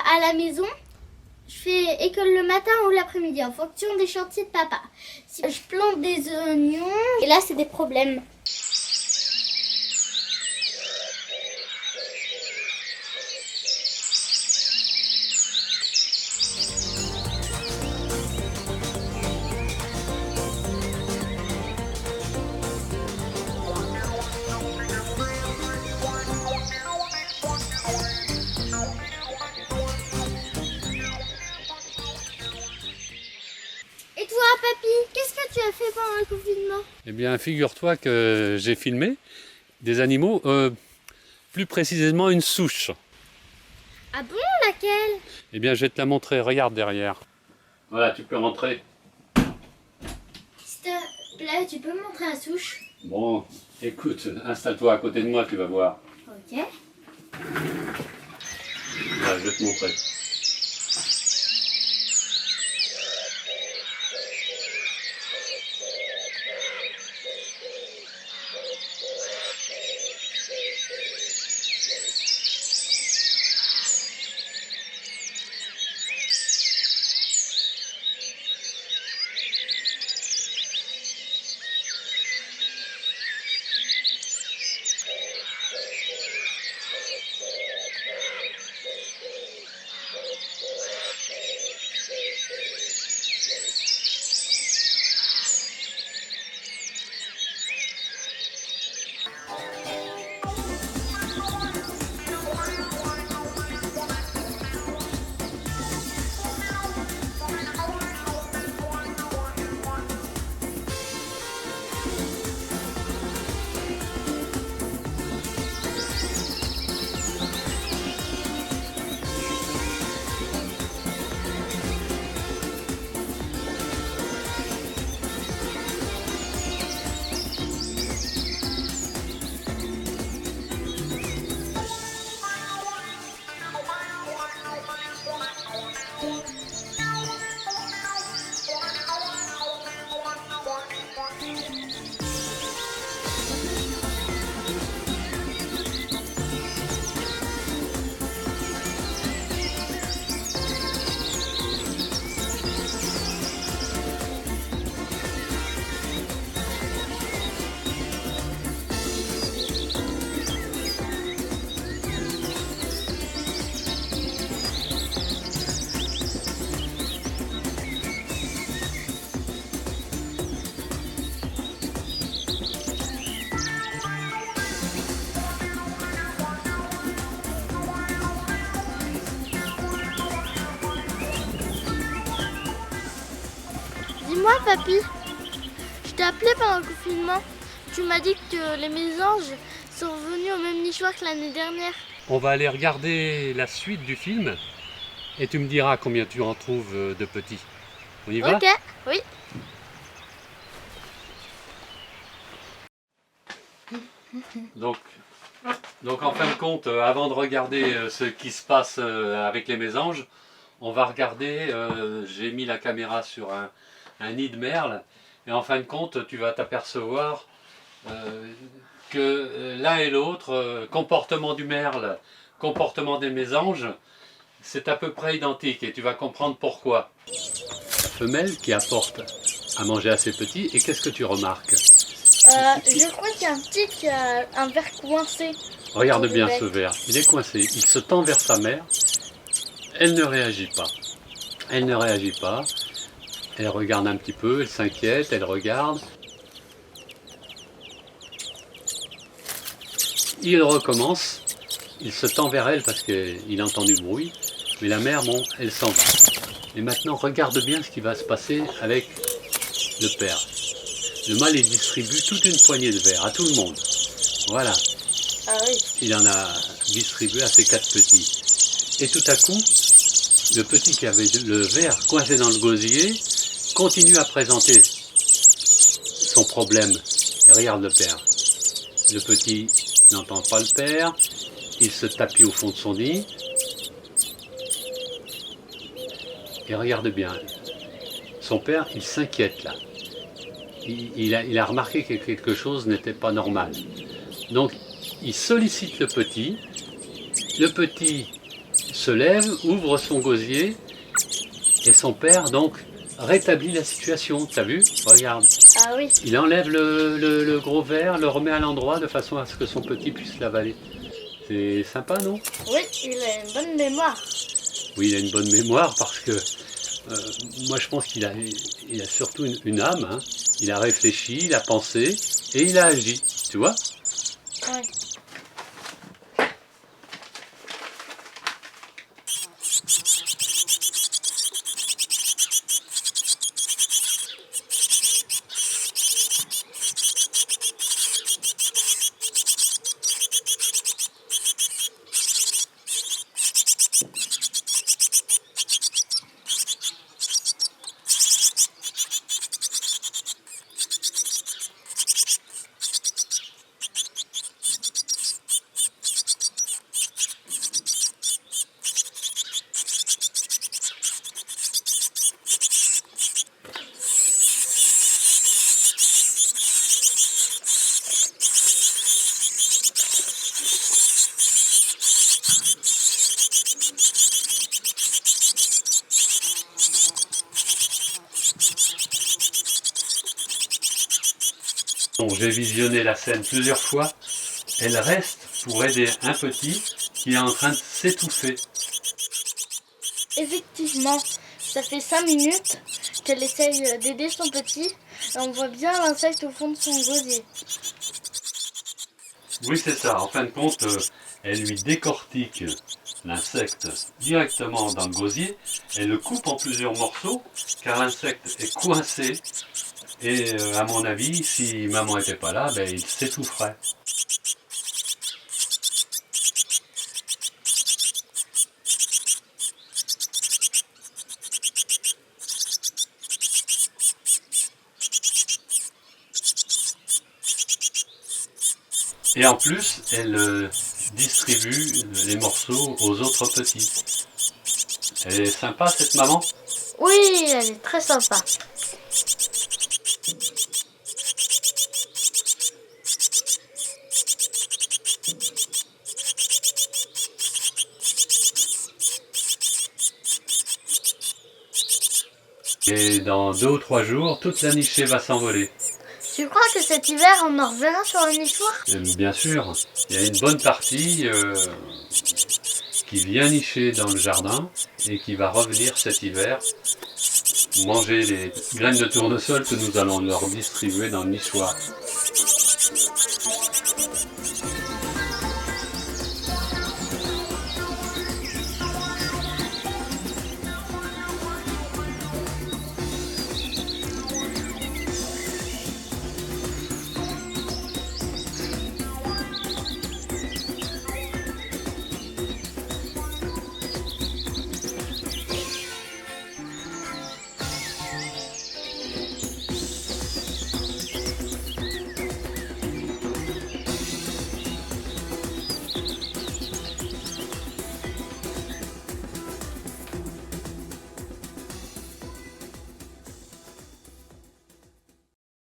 à la maison, je fais école le matin ou l'après-midi en fonction des chantiers de papa. Si je plante des oignons, et là c'est des problèmes. Et toi, papy, qu'est-ce que tu as fait pendant le confinement? Eh bien, figure-toi que j'ai filmé des animaux, plus précisément une souche. Ah bon, laquelle? Eh bien, je vais te la montrer, regarde derrière. Voilà, tu peux rentrer. S'il te plaît, tu peux me montrer la souche? Bon, écoute, installe-toi à côté de moi, tu vas voir. Ok. Voilà, je vais te montrer. Dis-moi, papy, je t'ai appelé pendant le confinement. Tu m'as dit que les mésanges sont revenus au même nichoir que l'année dernière. On va aller regarder la suite du film et tu me diras combien tu en trouves de petits. On y va? Ok, oui. Donc en fin de compte, avant de regarder ce qui se passe avec les mésanges, on va regarder, j'ai mis la caméra sur un nid de merle, et en fin de compte, tu vas t'apercevoir que l'un et l'autre, comportement du merle, comportement des mésanges, c'est à peu près identique, et tu vas comprendre pourquoi. Femelle qui apporte à manger à ses petits, et qu'est-ce que tu remarques? Je crois qu'il y a un petit qui a un verre coincé. Regarde bien ce verre, il est coincé, il se tend vers sa mère, elle ne réagit pas. Elle ne réagit pas, elle regarde un petit peu, elle s'inquiète, elle regarde. Il recommence, il se tend vers elle parce qu'il entend du bruit, mais la mère, bon, elle s'en va. Et maintenant, regarde bien ce qui va se passer avec le père. Le mâle, il distribue toute une poignée de verres à tout le monde. Voilà. Ah oui. Il en a distribué à ses 4 petits. Et tout à coup, le petit qui avait le verre coincé dans le gosier continue à présenter son problème. Et regarde le père. Le petit n'entend pas le père, il se tapit au fond de son nid. Et regarde bien, son père, il s'inquiète là. Il a remarqué que quelque chose n'était pas normal. Donc, il sollicite le petit se lève, ouvre son gosier, et son père donc rétablit la situation. T'as vu? Regarde. Ah oui. Il enlève le gros verre, le remet à l'endroit de façon à ce que son petit puisse l'avaler. C'est sympa, non? Oui, il a une bonne mémoire. Oui, il a une bonne mémoire parce que moi je pense qu'il a surtout une âme. Hein. Il a réfléchi, il a pensé et il a agi. Tu vois? Oui. Bon, j'ai visionné la scène plusieurs fois. Elle reste pour aider un petit qui est en train de s'étouffer. Effectivement, ça fait 5 minutes qu'elle essaye d'aider son petit. Et on voit bien l'insecte au fond de son gosier. Oui, c'est ça. En fin de compte, elle lui décortique l'insecte directement dans le gosier. Elle le coupe en plusieurs morceaux, car l'insecte est coincé. Et à mon avis, si maman n'était pas là, ben, il s'étoufferait. Et en plus, elle distribue les morceaux aux autres petits. Elle est sympa, cette maman? Oui, elle est très sympa. Et dans 2 ou 3 jours, toute la nichée va s'envoler. Tu crois que cet hiver, on en reverra sur la nichoir? Bien sûr, il y a une bonne partie qui vient nicher dans le jardin et qui va revenir cet hiver manger les graines de tournesol que nous allons leur distribuer dans le nichoir.